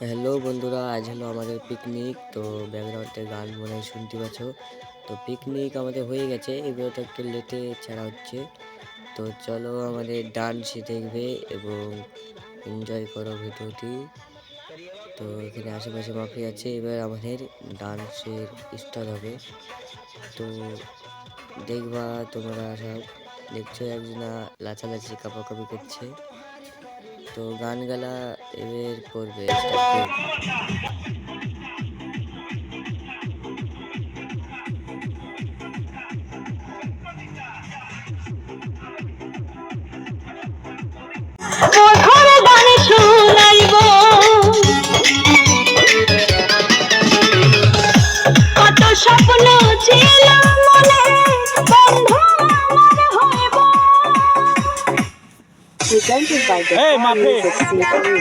Hello বন্ধুরা, আজ হলো আমাদের পিকনিক। তো ব্যাকগ্রাউন্ডে গান মনে হয় শুনতে পাচ্ছ। তো পিকনিক আমাদের হয়ে গেছে, এবার তো একটু লেটে ছাড়া হচ্ছে। তো চলো আমাদের ডান্স দেখবে এবং এনজয় করো ভিডিওটি। তো এখানে আশেপাশে মাফি আছে, এবার আমাদের ডান্সের স্টার্ট হবে। তো দেখবা তোমরা সব দেখছো একজনা লাচালাচি কাপাকাপি করছে। তো গান গালা এবার করবে স্টার্ট। মধুর গান শুনাইব কত স্বপ্ন ছিল মনে বন্ধু আমার হইব। Presented by the Hey, Far Mape. Music Symphony.